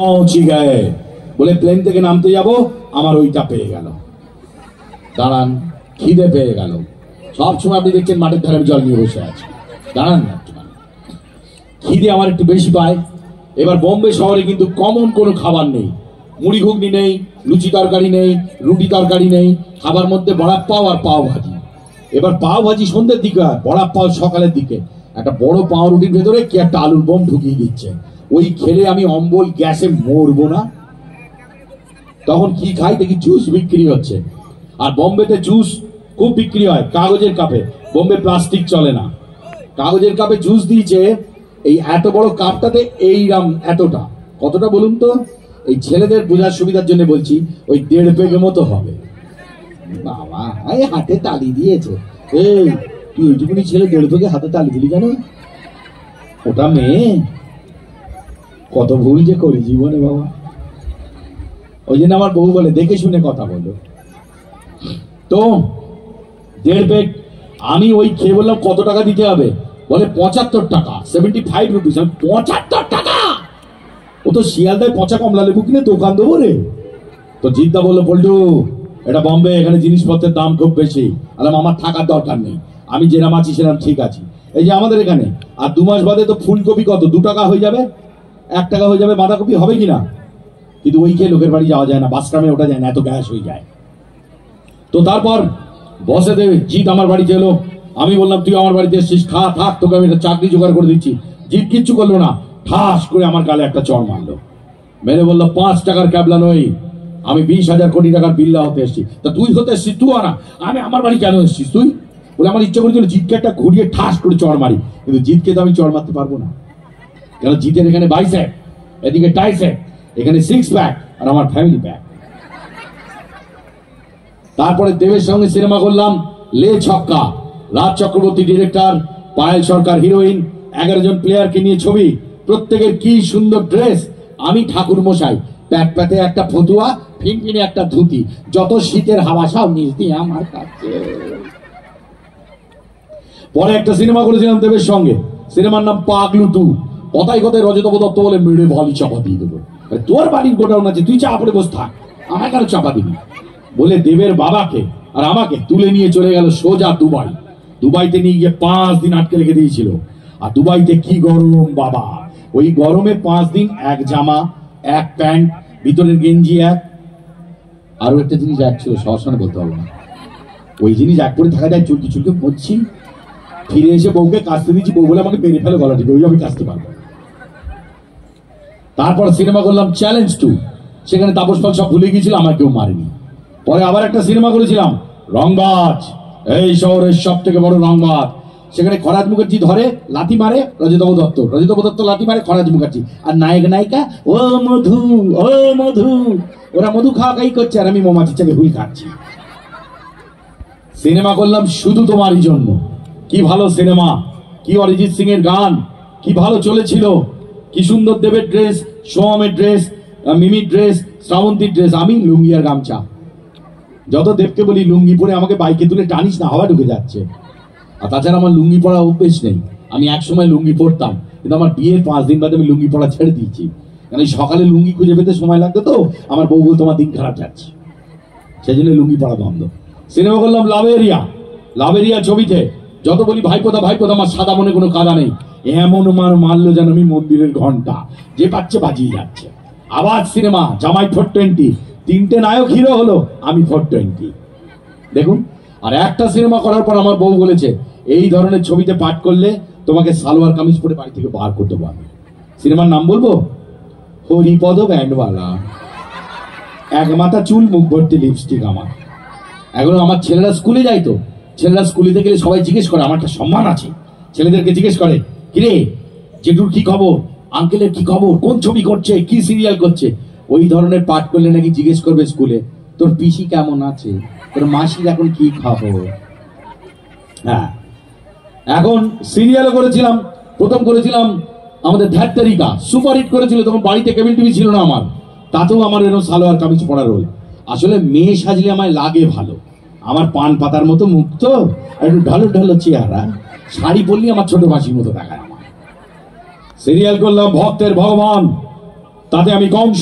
পৌঁছে গয়ে বলে প্লেন থেকে নামতে যাব, আমার ওইটা পেয়ে গেল। দাঁড়ান, খিদে পেয়ে গেল। সবসময় আপনি দেখছেন মাঠের ধারে জল নিয়ে বসে আছে, দাঁড়ান না, খিদে আমার একটু বেশি পায়। এবার বোম্বে শহরে কিন্তু কমন কোনো খাবার নেই, মুড়ি ঘুগনি নেই, লুচি তরকারি নেই, রুটি তরকারি নেই, খাবার মধ্যে বড়া পাও আর পাও ভাজি। এবার পাও ভাজি সন্ধ্যের দিকে হয়, বড়া পাও সকালের দিকে। একটা বড় পাও রুটির ভেতরে কি একটা আলুর বম ঢুকিয়ে দিচ্ছে, ওই খেলে আমি অম্বল গ্যাসে মরবো না। তখন কি খাই দেখি জুস বিক্রি হচ্ছে, আর বোম্বেতে জুস খুব বিক্রি হয় কাগজের কাপে, বোম্বে প্লাস্টিক চলে না। কাগজের কাপে জুস দিয়েছে, এই এত বড় কাপটাতে এইরাম এতটা, কতটা বলুন তো, এই ছেলেদের বোঝার সুবিধার জন্য বলছি, ওই 1.5 পেগের মতো হবে। বাবা এই হাতে তালি দিয়েছে, এই তুই ওইটুকুনি ছেলে 1.5 পেগে হাতে তালি দিলি কেন? ওটা মেয়ে, কত ভুল যে করি জীবনে বাবা। ওই জন্য আমার বউ বলে দেখে শুনে কথা বলো। তো 1.5 পেগ আমি ওই খেয়ে বললাম কত টাকা দিতে হবে, বলে 75 টাকা, 75 রুপিস। 75 টাকা? ও তো শিয়ালদায় পচা কমলা লেবু কিনে দোকান দেবো রে। তো জিদ্দা বললো পল্টু এটা বোম্বে, এখানে জিনিসপত্রের দাম খুব বেশি। আলাম আমার থাকার দরকার নেই, আমি যেরাম আছি সেরাম ঠিক আছি। এই যে আমাদের এখানে আর 2 মাস বাদে তো ফুলকপি কত 2 টাকা হয়ে যাবে, 1 টাকা হয়ে যাবে, বাঁধাকপি হবে কিনা? কিন্তু ওই খেয়ে লোকের বাড়ি যাওয়া যায় না, বাস ট্রামে ওঠা যায় না, এত গ্যাস হয়ে যায়। তো তারপর বসে দেবে জিৎ আমার বাড়িতে এলো, আমি বললাম তুই আমার বাড়িতে এসছিস, খা থাক, তোকে আমি একটা চাকরি জোগাড় করে দিচ্ছি। জিৎ কিচ্ছু করলো না, ঠাস করে আমার গালে একটা চড় মারলো, মেরে বললো 5 টাকার ক্যাবলা নই, আমি 20,000 কোটি টাকার বিল্লা হতে এসছি। তা তুই হতে এসছিস তুই না, আমি আমার বাড়ি কেন এসছিস তুই? বলে আমার ইচ্ছা করেছিল জিৎকে একটা ঘুরিয়ে ঠাস করে চড় মারি, কিন্তু জিৎকে তো আমি চড় মারতে পারবো না, কেন জিতের এখানে বাইসেপ, এদিকে টাইসেপ, এখানে 6 প্যাক, আর আমার ফ্যামিলি প্যাক। তারপরে দেবের সঙ্গে সিনেমা করলাম লে ছক্কা, রাজ চক্রবর্তী ডিরেক্টর, পায়েল সরকার হিরোইন, 11 জন প্লেয়ারকে নিয়ে ছবি, প্রত্যেকের কি সুন্দর ড্রেস। আমি ঠাকুর মশাই, প্যাট প্যাটে একটা ফতুয়া, ফিনফিনে একটা ধুতি, যত শীতের হাওয়া সব নিজ দিয়ে আমার কাছে। পরে একটা সিনেমা করেছিলাম দেবের সঙ্গে, সিনেমার নাম পাগলু 2। কথায় কথায় রজতব দত্ত বলে মেরে বালি চাপা দিয়ে দেবো। তোর বাড়ির গোডাউন আছে, তুই চাপা পড়ে বসে থাক, আমায় কেন চাপা দিবি? বলে দেবের বাবাকে আর আমাকে তুলে নিয়ে চলে গেল সোজা দুবাই। দুবাইতে নিয়ে গিয়ে 5 দিন আটকে রেখে দিয়েছিল। আর দুবাইতে কি গরম বাবা, ওই গরমে 5 দিন 1 জামা 1 প্যান্ট, ভিতরের গেঞ্জি 1, আরো একটা জিনিস 1 ছিল, সহসানে বলতে হবে না, ওই জিনিস 1 করে থাকা যায়, চুলকি চুলকি মরছি। ফিরে এসে বউকে কাচতে দিচ্ছি, বউ বলে আমাকে মেরে ফেলে গলা টিপে, ওই আমি কাচতে পারবো। তারপর সিনেমা করলাম চ্যালেঞ্জ 2, সেখানে তাপস পাল সব ভুলে গিয়েছিল, আমার কেউ মারেনি। পরে আবার একটা সিনেমা করেছিলাম রংবাজ, এই শহরের সব থেকে বড় রংবাজ, সেখানে খরাজ মুখার্জি ধরে লাথি মারে রজতব দত্ত, রজতব দত্ত লাথি মারে খরাজ মুখার্জি, আর নায়ক নায়িকা ও মধু ও মধু, ওরা মধু খাওয়া খাই করছে আর আমি মৌমাছির চাকে হুই খাচ্ছি। সিনেমা করলাম শুধু তোমারই জন্য, কি ভালো সিনেমা, কি অরিজিৎ সিং এর গান, কি ভালো চলেছিল, কি সুন্দর দেবের ড্রেস, সোহমের ড্রেস, মিমির ড্রেস, শ্রাবন্তীর ড্রেস, আমি লুঙ্গি আর গামছা। যত দেবকে বলি লুঙ্গি পরে আমাকে বাইকে তুলে টানিস না, হাওয়া ঢুকে যাচ্ছে। আর তাছাড়া আমার লুঙ্গি পরা অভ্যেস নেই, আমি এক সময় লুঙ্গি পরতাম, কিন্তু আমার বিয়ের 5 দিন বাদে আমি লুঙ্গি পরা ছেড়ে দিয়েছি, কারণ সকালে লুঙ্গি খুঁজে পেতে সময় লাগতো, তো আমার বউ বলতো তোমার দিন খারাপ যাচ্ছে, সেই জন্য লুঙ্গি পরা বন্ধ। সিনেমা করলাম লাভেরিয়া, লাভেরিয়া ছবিতে যত বলি ভাইপোদা ভাইপোদা, আমার সাদা মনে কোনো কাদা নেই, এমন মার মারলো যেন আমি মন্দিরের ঘন্টা, যে পাচ্ছে বাজিয়ে যাচ্ছে। আবার সিনেমা জামাই 420, 3টে নায়ক হিরো হলো, আমি 420। দেখুন, আর একটা সিনেমা করার পর আমার বউ বলেছে এই ধরনের ছবিতে পাঠ করলে তোমাকে সালোয়ার কামিজ পরে বাড়ি থেকে বার করতে পারবে। সিনেমার নাম বলবো, হরিপদ ব্যান্ডওয়ালা, 1 মাথা চুল, মুখ ভর্তি লিপস্টিক। আমার এখন আমার ছেলেরা স্কুলে যায়, তো ছেলেরা স্কুলে গেলে সবাই জিজ্ঞেস করে, আমার একটা সম্মান আছে, ছেলেদেরকে জিজ্ঞেস করে কিরে জেঠুর কি খবর, আঙ্কেলের কি খবর, কোন ছবি করছে, কি সিরিয়াল করছে। ওই ধরনের পাঠ করলে নাকি জিজ্ঞেস করবে স্কুলে তোর পিসি কেমন আছে, তোর মাসির এখন কি খবর। হ্যাঁ, এখন সিরিয়ালও করেছিলাম, প্রথম করেছিলাম আমাদের ধ্যাত্তারিকা, সুপার হিট করেছিল, তখন বাড়িতে কেবল টিভি ছিল না আমার, তাতেও আমার এরকম সালোয়ার কামিজ পরা রোল। আসলে মেয়ে সাজলে আমায় লাগে ভালো, আমার পান পাতার মতো মুখ, তো একটু ঢালো ঢালো চেহারা, শাড়ি পরলে আমার ছোট মাসির মতো দেখায়। আমার সিরিয়াল করলাম ভক্তের ভগবান, তাতে আমি কংস।